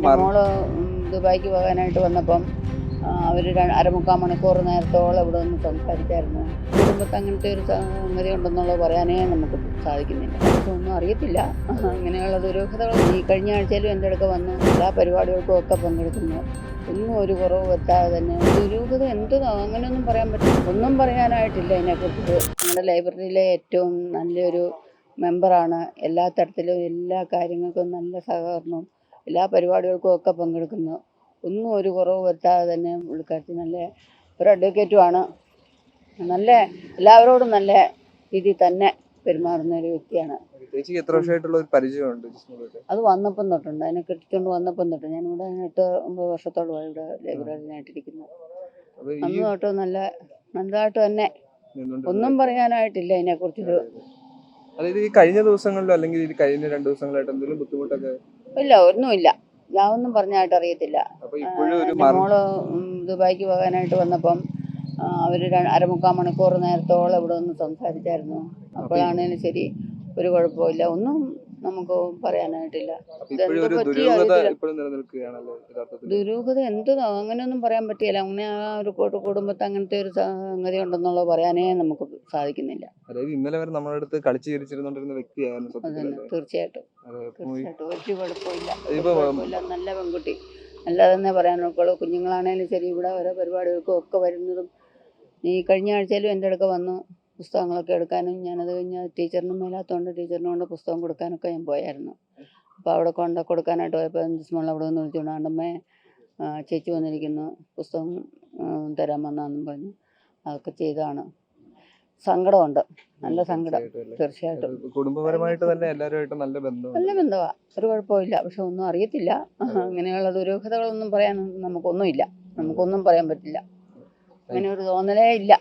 മോള് ദുബായിക്ക് പോകാനായിട്ട് വന്നപ്പം അവർ അരമുക്കാൽ മണിക്കൂർ നേരത്തോളം ഇവിടെ നിന്ന് സംസാരിച്ചായിരുന്നു. കുടുംബത്ത് അങ്ങനത്തെ ഒരു സംഗതി ഉണ്ടെന്നുള്ളത് പറയാനേ നമുക്ക് സാധിക്കുന്നില്ല. ഒന്നും അറിയത്തില്ല. അങ്ങനെയുള്ള ദുരൂഹതകൾ ഈ കഴിഞ്ഞ ആഴ്ചയിലും എൻ്റെ അടുക്ക വന്നു. എല്ലാ പരിപാടികൾക്കും ഒക്കെ പങ്കെടുക്കുന്നു. ഒന്നും ഒരു കുറവ് പറ്റാതെ തന്നെ. ദുരൂഹത എന്തും അങ്ങനെയൊന്നും പറയാൻ പറ്റില്ല. ഒന്നും പറയാനായിട്ടില്ല ഇതിനെക്കുറിച്ച്. ഞങ്ങളുടെ ലൈബ്രറിയിലെ ഏറ്റവും നല്ലൊരു മെമ്പറാണ്. എല്ലാ തരത്തിലും എല്ലാ കാര്യങ്ങൾക്കും നല്ല സഹകരണവും എല്ലാ പരിപാടികൾക്കും ഒക്കെ പങ്കെടുക്കുന്നു. ഒന്നും ഒരു കുറവ് വരുത്താതെ തന്നെ പുള്ളിക്കാരത്തി നല്ല ഒരു അഡ്വക്കേറ്റുമാണ്. നല്ല എല്ലാവരോടും നല്ല രീതിയിൽ തന്നെ പെരുമാറുന്ന ഒരു വ്യക്തിയാണ്. ചേച്ചിക്ക് എത്ര വർഷമായിട്ടുള്ള ഒരു പരിചയമുണ്ട്? അത് വന്നപ്പം തൊട്ടുണ്ട്. അതിനെ കെട്ടിക്കൊണ്ട് വന്നപ്പം തൊട്ട്. ഞാനിവിടെ 8-9 വർഷത്തോളമായി ഇവിടെ ലൈബ്രറിയിലായിട്ടിരിക്കുന്നു. അന്ന് തൊട്ട് നല്ലതായിട്ട് തന്നെ. ഒന്നും പറയാനായിട്ടില്ല ഇതിനെക്കുറിച്ചൊരു. അതായത് ഈ കഴിഞ്ഞ ദിവസങ്ങളിലോ അല്ലെങ്കിൽ ഈ കഴിഞ്ഞ 2 ദിവസങ്ങളായിട്ട് എന്തെങ്കിലും ബുദ്ധിമുട്ടൊക്കെ? ഇല്ല, ഒന്നുമില്ല. ഞാൻ ഒന്നും പറഞ്ഞായിട്ട് അറിയത്തില്ല. എൻ്റെ മോള് ദുബായിക്ക് പോകാനായിട്ട് വന്നപ്പം അവർ അരമുക്കാൽ മണിക്കൂർ നേരത്തോളം ഇവിടെ നിന്ന് സംസാരിച്ചായിരുന്നു. അപ്പോഴാണേലും ശരി, ഒരു കുഴപ്പമില്ല. ഒന്നും നമുക്ക് പറയാനായിട്ടില്ല. ദുരൂഹത എന്തും അങ്ങനെയൊന്നും പറയാൻ പറ്റില്ല. അങ്ങനെ ആ ഒരു കുടുംബത്ത് അങ്ങനത്തെ ഒരു സംഗതി ഉണ്ടെന്നുള്ളത് പറയാനേ നമുക്ക് സാധിക്കുന്നില്ല. അതായത് ഇന്നലെ വരെ നമ്മുടെ അടുത്ത് കളിച്ചു ചിരിച്ചിരുന്നോണ്ടിരുന്ന വ്യക്തിയായിരുന്നു. തീർച്ചയായിട്ടും ഒരു കുഴപ്പമില്ല. നല്ല പെൺകുട്ടി, നല്ലതെന്നേ പറയാനൊക്കെയുള്ളൂ. കുഞ്ഞുങ്ങളാണേലും ശരി, ഇവിടെ ഓരോ പരിപാടികൾക്കും ഒക്കെ വരുന്നതും. ഈ കഴിഞ്ഞ ആഴ്ചയിലും എൻ്റെ അടുക്ക വന്നു പുസ്തകങ്ങളൊക്കെ എടുക്കാനും. ഞാനത് കഴിഞ്ഞ് ടീച്ചറിനും മേലാത്തതുകൊണ്ട് ടീച്ചറിനും കൊണ്ട് പുസ്തകം കൊടുക്കാനൊക്കെ ഞാൻ പോയായിരുന്നു. അപ്പോൾ അവിടെ കൊടുക്കാനായിട്ട് പോയപ്പോൾ സ്മോൾ അവിടെ നിന്ന് വിളിച്ചുകൊണ്ട് ആണ്ടമ്മേ ചേച്ചി വന്നിരിക്കുന്നു, പുസ്തകം തരാൻ വന്നാന്നും പറഞ്ഞു. അതൊക്കെ ചെയ്താണ്. സങ്കടമുണ്ട്, നല്ല സങ്കടം. തീർച്ചയായിട്ടും കുടുംബപരമായിട്ട് തന്നെ എല്ലാവരുമായിട്ട് നല്ല ബന്ധമാണ്. ഒരു കുഴപ്പമില്ല. പക്ഷെ ഒന്നും അറിയത്തില്ല. അങ്ങനെയുള്ള ദുരൂഹതകളൊന്നും പറയാൻ നമുക്കൊന്നുമില്ല. നമുക്കൊന്നും പറയാൻ പറ്റില്ല. അങ്ങനെ ഒരു തോന്നലേ ഇല്ല.